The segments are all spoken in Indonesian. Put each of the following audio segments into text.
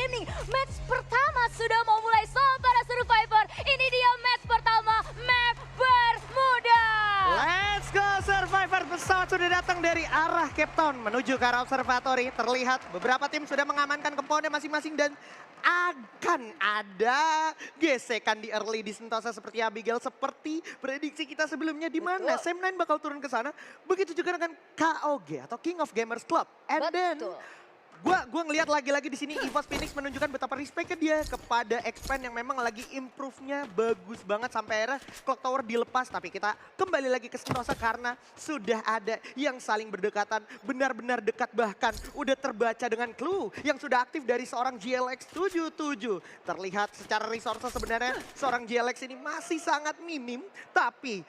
Gaming. Match pertama sudah mau mulai para Survivor. Ini dia match pertama, map Bermuda. Let's go Survivor, pesawat sudah datang dari arah Cape Town menuju ke arah observatory. Terlihat beberapa tim sudah mengamankan komponen masing-masing dan akan ada gesekan di early di Sentosa seperti Abigail, seperti prediksi kita sebelumnya di mana Sam9 bakal turun ke sana. Begitu juga dengan KOG atau King of Gamers Club. And then Gua ngelihat lagi-lagi di sini EVOS Phoenix menunjukkan betapa respect-nya dia kepada Expand yang memang lagi improve-nya bagus banget sampai akhirnya Clock Tower dilepas. Tapi kita kembali lagi ke Sentosa karena sudah ada yang saling berdekatan, benar-benar dekat, bahkan udah terbaca dengan clue yang sudah aktif dari seorang GLX 77. Terlihat secara resource sebenarnya seorang GLX ini masih sangat minim, tapi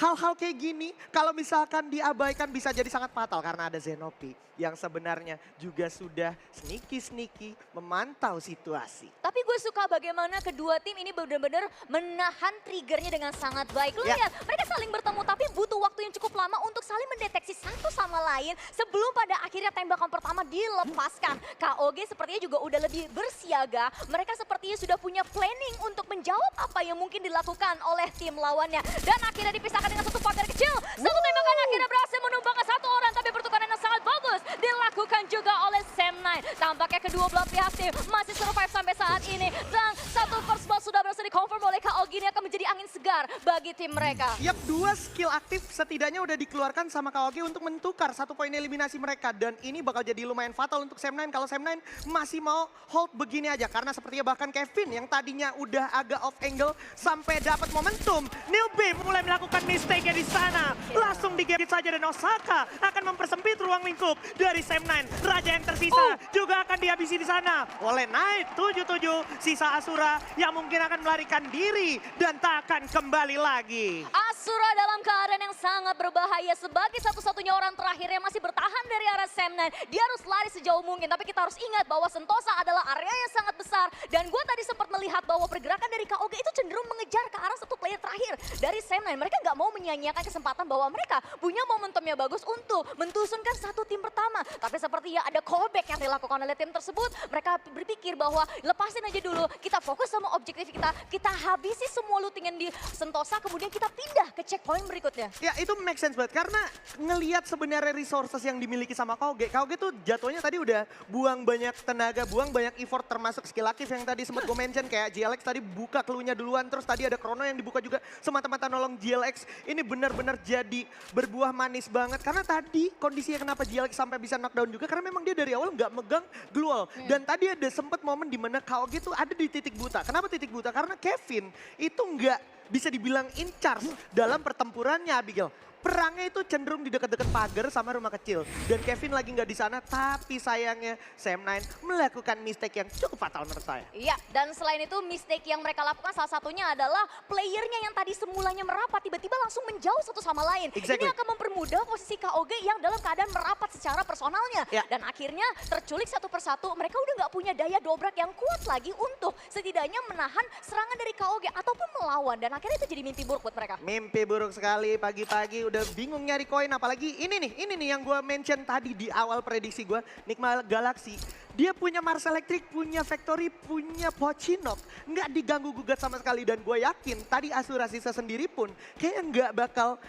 hal-hal kayak gini kalau misalkan diabaikan bisa jadi sangat fatal karena ada Zenopi yang sebenarnya juga sudah sneaky memantau situasi. Tapi gue suka bagaimana kedua tim ini benar-benar menahan triggernya dengan sangat baik. Lo lihat, mereka saling bertemu tapi butuh waktu yang cukup lama untuk saling mendeteksi satu sama lain sebelum pada akhirnya tembakan pertama dilepaskan. KOG sepertinya juga udah lebih bersiaga. Mereka sepertinya sudah punya planning untuk menjawab apa yang mungkin dilakukan oleh tim lawannya. Dan akhirnya dipisahkan dengan satu pagar kecil. Satu tembakan akhirnya berhasil menumbangkan satu orang, tapi pertukaran yang sangat bagus dilakukan juga oleh Sam9. Tampaknya kedua belah pihak tim masih survive sampai saat ini. Dan satu first blood sudah berhasil di-confirm oleh KOG, ini akan menjadi angin segar bagi tim mereka. Yap, dua skill aktif setidaknya udah dikeluarkan sama KOG untuk mentukar satu poin eliminasi mereka. Dan ini bakal jadi lumayan fatal untuk Sam9 kalau Sam9 masih mau hold begini aja. Karena sepertinya bahkan Kevin yang tadinya udah agak off angle sampai dapat momentum. Newbie mulai melakukan mistake-nya di sana. Langsung digigit saja dan Osaka akan mempersempit ruang lingkup dari Sam9. Raja yang tersisa juga akan dihabisi di sana oleh Knight 77. Sisa Asura yang mungkin akan melarikan diri dan tak akan kembali lagi. Asura dalam keadaan yang sangat berbahaya sebagai satu-satunya orang terakhir yang masih bertahan dari arah Sam9. Dia harus lari sejauh mungkin, tapi kita harus ingat bahwa Sentosa adalah area yang sangat besar. Dan gue tadi sempat melihat bahwa pergerakan dari KOG itu cenderung mengejar ke arah satu player terakhir dari Sam9. Mereka nggak mau menyia-nyiakan kesempatan bahwa mereka punya momentumnya bagus untuk mentusunkan satu tim pertama. Tapi sepertinya ada callback yang dilakukan oleh tim tersebut. Mereka berpikir bahwa lepasin aja dulu, kita fokus sama objektif kita habisi semua lootingan di Sentosa, kemudian kita pindah ke checkpoint berikutnya. Ya itu make sense banget karena ngelihat sebenarnya resources yang dimiliki sama KOG. KOG tuh jatuhnya tadi udah buang banyak tenaga, buang banyak effort termasuk skill aktif yang tadi sempat gue mention kayak GLX tadi buka clue-nya duluan, terus tadi ada Chrono yang dibuka juga semata-mata nolong GLX. Ini benar-benar jadi berbuah manis banget karena tadi kondisinya kenapa GLX sampai bisa knockdown juga karena memang dia dari awal nggak megang glue. Dan tadi ada sempat momen di mana KOG tuh ada di titik buta. Kenapa titik buta? Karena Kevin itu nggak bisa dibilang in charge dalam pertempurannya, Abigail. Perangnya itu cenderung di dekat-dekat pagar sama rumah kecil. Dan Kevin lagi nggak di sana, tapi sayangnya Sam9 melakukan mistake yang cukup fatal menurut saya. Iya, dan selain itu mistake yang mereka lakukan salah satunya adalah playernya yang tadi semulanya merapat tiba-tiba langsung menjauh satu sama lain. Exactly. Ini akan mempermudah posisi KOG yang dalam keadaan merapat secara personalnya. Ya. Dan akhirnya terculik satu persatu, mereka udah nggak punya daya dobrak yang kuat lagi untuk setidaknya menahan serangan dari KOG ataupun melawan. Dan akhirnya itu jadi mimpi buruk buat mereka. Mimpi buruk sekali pagi-pagi udah bingung nyari koin, apalagi ini nih yang gue mention tadi di awal prediksi gue, Nigma Galaxy. Dia punya Mars Electric, punya Factory, punya Pochinok. Nggak diganggu gugat sama sekali dan gue yakin tadi Asura Sisa sendiri pun kayaknya nggak bakal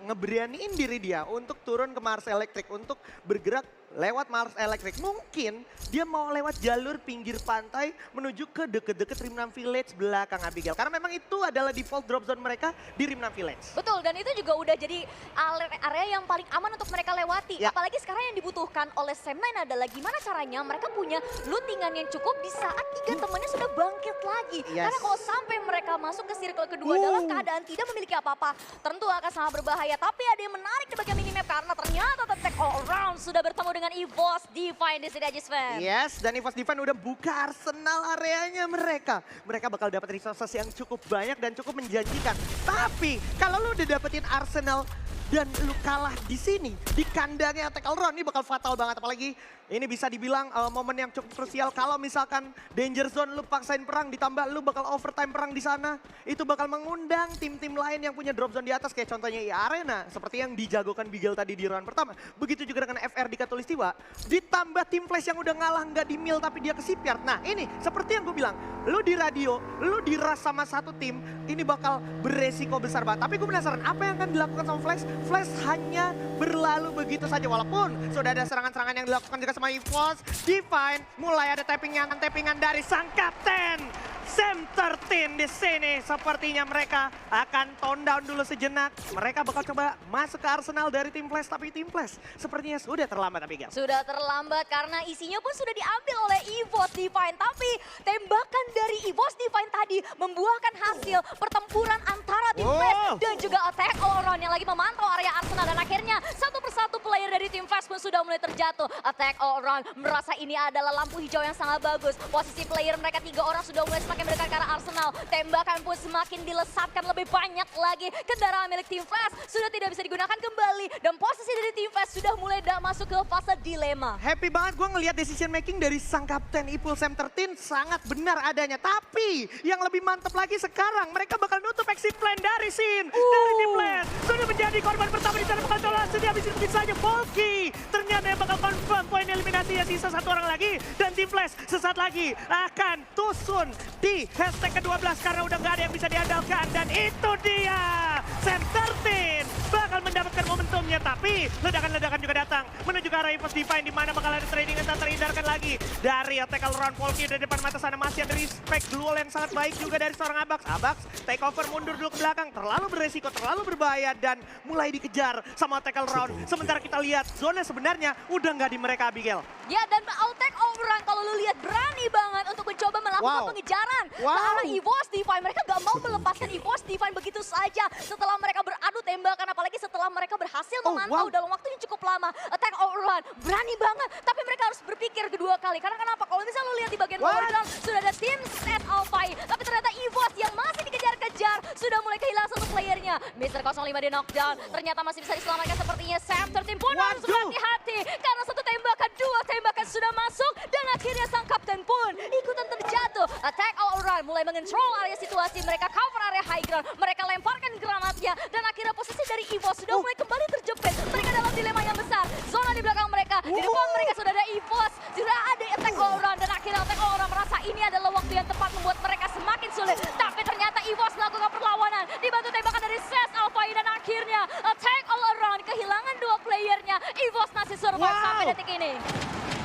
ngeberaniin diri dia untuk turun ke Mars Electric, untuk bergerak lewat Mars Electric. Mungkin dia mau lewat jalur pinggir pantai menuju ke deket-deket Rimnam Village belakang Abigail. Karena memang itu adalah default drop zone mereka di Rimnam Village. Betul, dan itu juga udah jadi area yang paling aman untuk mereka lewati. Ya. Apalagi sekarang yang dibutuhkan oleh Sam9 adalah gimana caranya mereka punya lootingan yang cukup di saat tiga temannya sudah bangkit lagi. Yes. Karena kalau sampai mereka masuk ke circle kedua dalam keadaan tidak memiliki apa-apa, tentu akan sangat berbahaya. Tapi ada yang menarik di bagian minimap karena ternyata Tech All Around sudah bertemu dengan EVOS Divine di sini aja, Sven. Yes, dan EVOS Divine udah buka arsenal areanya mereka. Mereka bakal dapat resources yang cukup banyak dan cukup menjanjikan. Tapi kalau lu udah dapetin arsenal dan lu kalah di sini, di kandangnya Attack All Round, ini bakal fatal banget. Apalagi ini bisa dibilang momen yang cukup krusial. Kalau misalkan Danger Zone lu paksain perang, ditambah lu bakal overtime perang di sana, itu bakal mengundang tim-tim lain yang punya drop zone di atas. Kayak contohnya Arena, seperti yang dijagokan Bigel tadi di round pertama. Begitu juga dengan FR di Katulistiwa, ditambah tim Flash yang udah ngalah nggak di mill tapi dia ke shipyard. Nah ini seperti yang gue bilang, lu di radio, lu diras sama satu tim, ini bakal beresiko besar banget. Tapi gue penasaran apa yang akan dilakukan sama Flash. Flash hanya berlalu begitu saja, walaupun sudah ada serangan-serangan yang dilakukan juga sama EVOS. Divine mulai ada tappingan dari sang kapten. Sam 13 di sini, sepertinya mereka akan tone down dulu sejenak. Mereka bakal coba masuk ke arsenal dari tim Flash, tapi tim Flash sepertinya sudah terlambat, Abigail. Sudah terlambat karena isinya pun sudah diambil oleh EVOS Divine. Tapi tembakan dari EVOS Divine tadi membuahkan hasil pertempuran antara tim Flash dan juga Attack All Round yang lagi memantau area arsenal. Dan akhirnya satu persatu player dari tim Flash pun sudah mulai terjatuh. Attack All Round merasa ini adalah lampu hijau yang sangat bagus. Posisi player mereka 3 orang sudah mulai semakin mendekat ke arah Arsenal. Tembakan pun semakin dilesatkan lebih banyak lagi. Kendaraan milik tim Flash sudah tidak bisa digunakan kembali. Dan posisi dari tim Flash sudah mulai masuk ke fase dilema. Happy banget gue ngelihat decision making dari sang kapten Ipul Sam 13 sangat benar adanya. Tapi yang lebih mantap lagi sekarang, mereka bakal nutup exit plan dari Sin. Dari tim Flash. Sudah menjadi korban pertama di sana, bakal coba sudah habis saja Volky. Ternyata yang bakal confirm poin eliminasinya sisa 1 orang lagi. Dan tim Flash sesaat lagi akan tusun di hashtag ke-12 karena udah nggak ada yang bisa diandalkan. Dan itu dia, Sam 13 bakal mendapatkan momentumnya. Tapi ledakan-ledakan juga datang menuju ke arah EVOS Divine, di mana bakal ada trading yang tak terhindarkan lagi dari Attack All Round. Volky dari depan mata sana masih ada respect duel yang sangat baik juga dari seorang Abax. Abax take over, mundur dulu ke belakang, terlalu beresiko, terlalu berbahaya dan mulai dikejar sama Attack All Round. Sementara kita lihat zona sebenarnya udah nggak di mereka, Abigail. Ya, dan Attack All Round kalau lu lihat berani banget untuk mencoba melakukan pengejaran ke arah EVOS Divine. Mereka gak mau melepaskan EVOS Divine begitu saja setelah mereka beradu tembakan, apalagi setelah mereka berhasil memantau dalam waktu yang cukup lama. Attack All Round berani banget, tapi mereka harus berpikir kedua kali. Karena kenapa? Kalau misalnya lu lihat di bagian lower ground sudah ada tim Set Alphai, tapi ternyata EVOS yang masih dikejar-kejar sudah mulai kehilangan satu playernya. Mr. 05 di knockdown, ternyata masih bisa diselamatkan sepertinya. Sam 13 pun harus berhati-hati karena satu tembakan, 2 tembakan sudah masuk dan akhirnya sang kapten pun ikutan terjatuh. Attack All Round mulai mengontrol area situasi, mereka cover area high ground, mereka lemparkan granatnya dan akhirnya posisi dari EVOS sudah mulai kembali terjepit. Mereka dalam dilema yang besar, zona di belakang mereka, di depan mereka sudah ada EVOS, sudah ada Attack All Round dan akhirnya Attack All Round merasa ini adalah waktu yang tepat membuat mereka semakin sulit. Tapi ternyata EVOS melakukan perlawanan, dibantu tembakan dari Ses Alphai dan akhirnya Attack All Round kehilangan 2 playernya. EVOS masih survive sampai detik ini.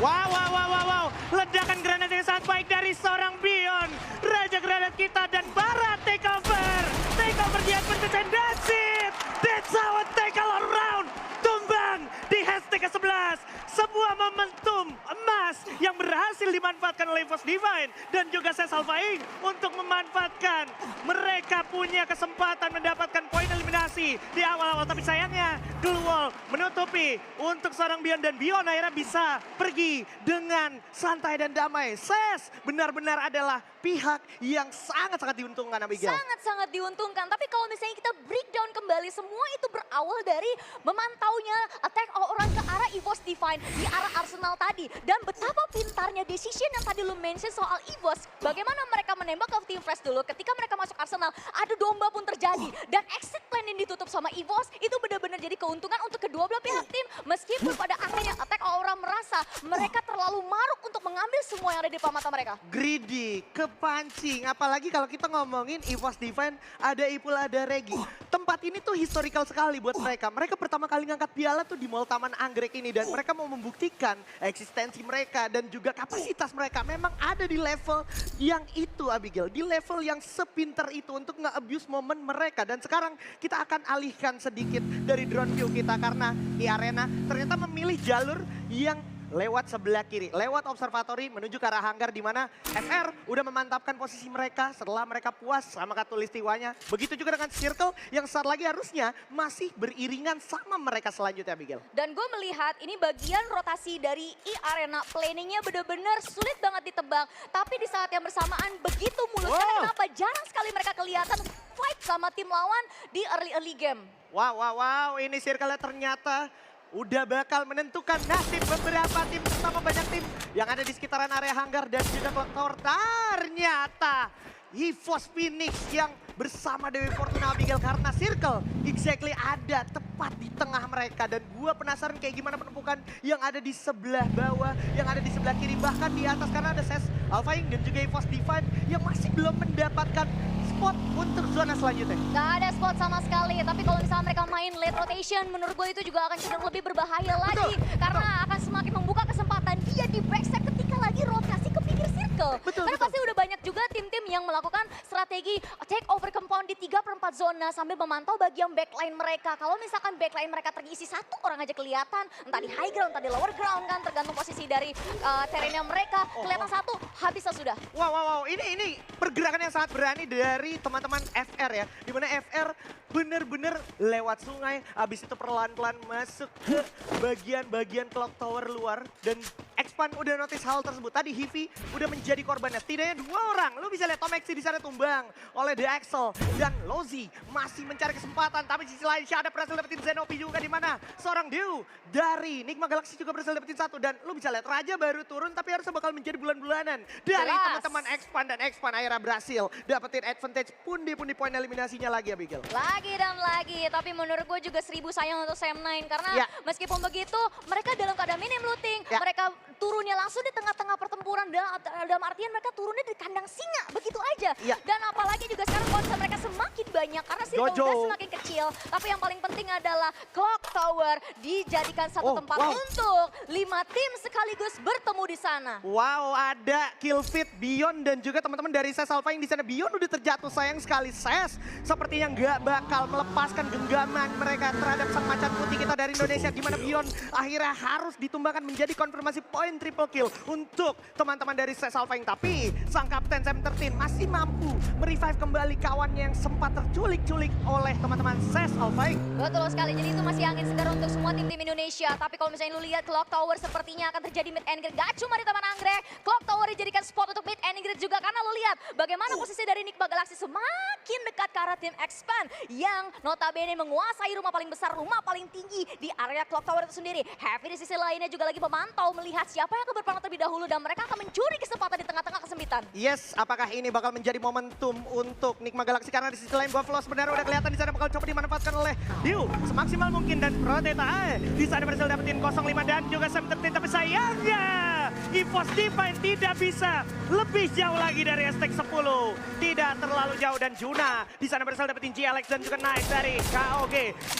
Wow. Ledakan granat yang sangat baik dari seorang Bion. Raja granat kita dan Barat take over. Take over di advantage and that's it. That's how Attack All Round tumbang di hashtag ke-11. Sebuah momentum emas yang berhasil dimanfaatkan oleh EVOS Divine dan juga Ses Alphai untuk memanfaatkan. Mereka punya kesempatan mendapatkan poin eliminasi di awal-awal. Tapi sayangnya Glue Wall menutupi untuk seorang Bion dan Bion akhirnya bisa pergi dengan santai dan damai. Ses benar-benar adalah pihak yang sangat-sangat diuntungkan, Abigail. Sangat-sangat diuntungkan. Tapi kalau misalnya kita breakdown kembali, semua itu berawal dari memantaunya Attack All Round ke arah EVOS Divine di arah Arsenal tadi. Dan betapa pintarnya decision yang tadi lu mention soal EVOS. Bagaimana mereka menembak ke tim Flash dulu. Ketika mereka masuk Arsenal, adu domba pun terjadi. Dan exit plan yang ditutup sama EVOS itu benar-benar jadi keuntungan untuk kedua belah pihak tim. Meskipun pada akhirnya Attack All Round merasa mereka terlalu maruk untuk mengambil semua yang ada di depan mata mereka. Greedy, kepancing. Apalagi kalau kita ngomongin EVOS Divine, ada Ipul, ada Regi. Tempat ini tuh historical sekali buat mereka. Mereka pertama kali ngangkat piala tuh di Mall Taman Anggrek ini. Dan mereka mau membuktikan eksistensi mereka dan juga kapasitas mereka memang ada di level yang itu, Abigail. Di level yang sepinter itu untuk nge-abuse momen mereka. Dan sekarang kita akan alihkan sedikit dari drone view kita karena di arena ternyata memilih jalur yang lewat sebelah kiri, lewat observatory menuju ke arah hanggar di mana FR udah memantapkan posisi mereka setelah mereka puas sama Katulistiwanya. Begitu juga dengan Circle yang saat lagi harusnya masih beriringan sama mereka selanjutnya, Abigail. Dan gue melihat ini bagian rotasi dari Arena planningnya benar-benar sulit banget ditebak. Tapi di saat yang bersamaan begitu mulus. Karena kenapa jarang sekali mereka kelihatan fight sama tim lawan di early game. Wow, ini circle ternyata udah bakal menentukan nasib beberapa tim, terutama banyak tim yang ada di sekitaran area hanggar dan juga clock tower. Ternyata EVOS Phoenix yang bersama Dewi Fortuna Abigail karena circle exactly ada tepat di tengah mereka. Dan gua penasaran kayak gimana penumpukan yang ada di sebelah bawah, yang ada di sebelah kiri, bahkan di atas karena ada SES Alphaing dan juga EVOS Divine yang masih belum mendapatkan spot untuk zona selanjutnya. Gak ada spot sama sekali, tapi kalau misalnya mereka main late rotation, menurut gue itu juga akan cenderung lebih berbahaya lagi. Karena akan semakin membuka kesempatan dia di backside ketika lagi rotasi ke pinggir circle. Karena pasti udah banyak juga tim-tim yang melakukan strategi take over compound di 3/4 zona sambil memantau bagian backline mereka. Kalau misalkan backline mereka terisi satu orang aja kelihatan, entah di high ground, entah di lower ground kan, tergantung posisi dari terrainnya mereka. Kelihatan satu, habisnya sudah. Wow, ini pergerakan yang sangat berani dari teman-teman FR ya. Dimana FR bener-bener lewat sungai, habis itu perlahan-lahan masuk ke bagian-bagian clock tower luar. Dan Expand udah notice hal tersebut. Tadi Hivi udah menjadi korbannya. Setidaknya 2 orang. Lu bisa lihat Tomexi di sana tumbang oleh The Axel. Dan Lozi masih mencari kesempatan. Tapi di sisi lain Shada berhasil dapetin Zenopi juga, di mana seorang Dew dari Nigma Galaxy juga berhasil dapetin 1. Dan lu bisa lihat Raja baru turun tapi harusnya bakal menjadi bulan-bulanan dari teman-teman Expand. Dan Expand akhirnya berhasil dapetin advantage pundi-pundi poin eliminasinya lagi, Abigail. Lagi dan lagi, tapi menurut gue juga 1000 sayang untuk Sam9 karena meskipun begitu mereka dalam keadaan minim looting, mereka turunnya langsung di tengah-tengah pertempuran, dalam artian mereka turunnya di kandang singa begitu aja. Dan apalagi juga sekarang konsep mereka semakin banyak karena circle udah semakin kecil, tapi yang paling penting adalah clock tower dijadikan satu tempat untuk 5 tim sekaligus bertemu di sana. Wow, ada kill feed Beyond dan juga teman-teman dari SES Alpha yang di sana. Beyond udah terjatuh, sayang sekali SES sepertinya nggak bakal melepaskan genggaman mereka terhadap sang macan putih kita dari Indonesia, di mana Beyond akhirnya harus ditumbangkan menjadi konfirmasi poin triple kill untuk teman-teman dari SES Alpha. Tapi sang kapten Sam13 masih mampu merevive kembali kawannya yang sempat terculik-culik oleh teman-teman SES Alpha. Betul sekali, jadi itu masih angin segar untuk semua tim-tim Indonesia. Tapi kalau misalnya lu lihat clock tower sepertinya akan terjadi mid and grid. Gak cuma di Taman Anggrek, clock tower dijadikan spot untuk mid and grid juga. Karena lu lihat bagaimana posisi dari Nigma Galaxy semakin dekat ke arah tim Expand yang notabene menguasai rumah paling besar, rumah paling tinggi di area clock tower itu sendiri. Heavy di sisi lainnya juga lagi memantau melihat siapa yang akan berperang terlebih dahulu dan mereka akan mencuri kesempatan di tengah-tengah kesempitan. Yes, apakah ini bakal menjadi momentum untuk Nigma Galaxy karena di sisi lain Buffalo sebenarnya udah kelihatan di sana bakal coba dimanfaatkan oleh Dew semaksimal mungkin, dan Proteta di sana berhasil dapetin 05 dan juga Sam13, tapi sayangnya EVOS Divine tidak bisa lebih jauh lagi dari Aztec 10. Tidak terlalu jauh, dan Juna di sana berhasil dapetin GLX dan juga Nice dari KOG.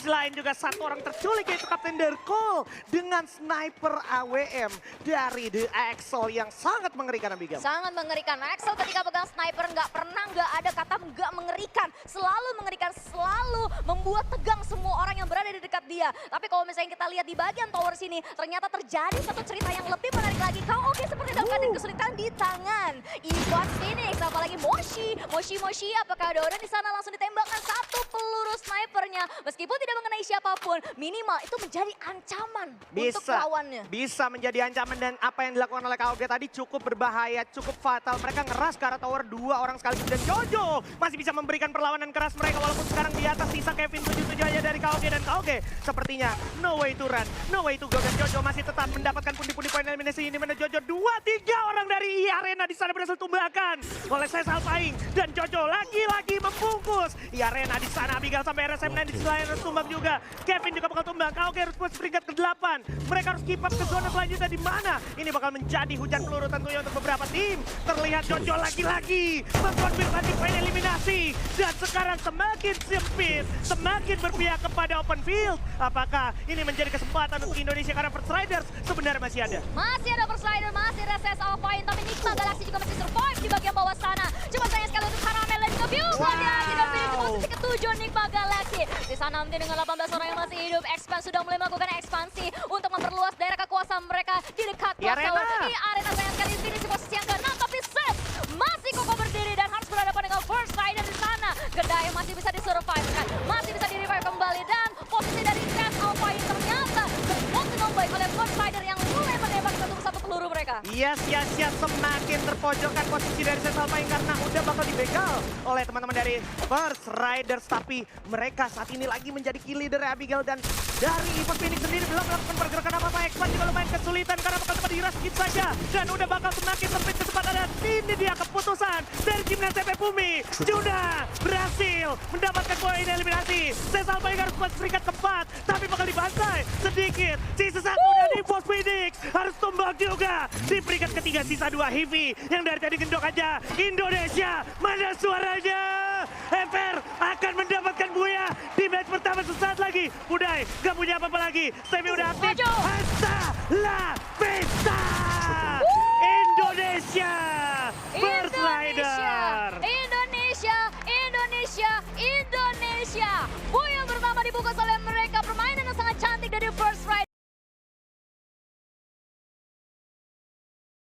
Selain juga satu orang terculik yaitu Kapten Derkol dengan sniper AWM dari The Axel yang sangat mengerikan, Abigail. Sangat mengerikan. Axel ketika pegang sniper nggak ada kata nggak mengerikan. Selalu mengerikan, selalu membuat tegang semua orang yang berada di dekat dia. Tapi kalau misalnya kita lihat di bagian tower sini, ternyata terjadi satu cerita yang lebih menarik lagi. KOG seperti dalam keadaan kesulitan di tangan EVOS Phoenix, apalagi Moshi, apakah ada orang di sana langsung ditembakkan satu peluru snipernya. Meskipun tidak mengenai siapapun, minimal itu menjadi ancaman untuk lawannya. Bisa menjadi ancaman, dan apa yang dilakukan oleh KOG tadi cukup berbahaya, cukup fatal. Mereka ngeras ke arah tower 2 orang sekaligus, dan Jojo masih bisa memberikan perlawanan keras mereka walaupun sekarang di atas sisa Kevin 77 aja dari KOG, dan KOG sepertinya no way to run, no way to go, dan Jojo masih tetap mendapatkan pundi-pundi poin eliminasi ini, mana Jojo 2-3 orang dari Arena di sana berhasil tumbangkan oleh SES Alphaing, dan Jojo lagi-lagi membungkus Arena di sana. Abigail sampai RSM9 di selain harus tumbang juga, Kevin juga bakal tumbang. KOG harus push peringkat ke-8, mereka harus keep up ke zona selanjutnya, di mana ini bakal menjadi hujan peluru tentunya untuk beberapa tim. Terlihat Jojo lagi-lagi mengkonfirmasi poin eliminasi, dan sekarang semakin sempit, semakin berpihak kepada open field. Apakah ini menjadi kesempatan untuk Indonesia karena First Riders sebenarnya masih ada? Masih ada First Rider, masih ada SES Alphaing, tapi Nigma Galaxy juga masih survive di bagian bawah sana. Cuma sayang sekali untuk Caramel dan juga Fuse lagi-lagi dan finish di posisi ke-7 Nigma Galaxy. Di sana nanti dengan 18 orang yang masih hidup, Expand sudah mulai melakukan ekspansi untuk memperluas daerah kekuasaan mereka di dekat clock tower. Di Arena sayang sekali finish di posisi yang ke-6, tapi SES masih kokoh berdiri dan harus berhadapan dengan First Rider di sana. Gedai masih bisa disurvive kan, masih bisa di-revive kembali, dan posisi dari SES Alphaing ternyata terbuat dengan baik oleh First Rider yang mulai menembak satu persatu peluru mereka. Yes, Indonesia semakin terpojokkan posisi dari Sesal Payung karena udah bakal dibegal oleh teman-teman dari First Riders. Tapi mereka saat ini lagi menjadi kill leader Abigail, dan dari Evil Phoenix sendiri belum melakukan pergerakan apa-apa. Expan juga lumayan kesulitan karena bakal cepat diraskin saja. Dan udah bakal semakin sempit kesempatan, dan ini dia keputusan dari timnas TP Bumi. Sudah berhasil mendapatkan poin eliminasi. Sesal Payung harus peringkat keempat, tapi bakal dibantai sedikit. Sisa satu dari Evil Phoenix harus tumbang juga. Di peringkat ketiga sisa 2 Hivi yang dari tadi gendok aja. Indonesia, mana suaranya? Emper akan mendapatkan buaya di match pertama sesaat lagi. Budai gak punya apa-apa lagi. Semi udah aktif. Maju. Hasta la vista! Indonesia! First Rider! Indonesia, Indonesia, Indonesia, Indonesia. Buya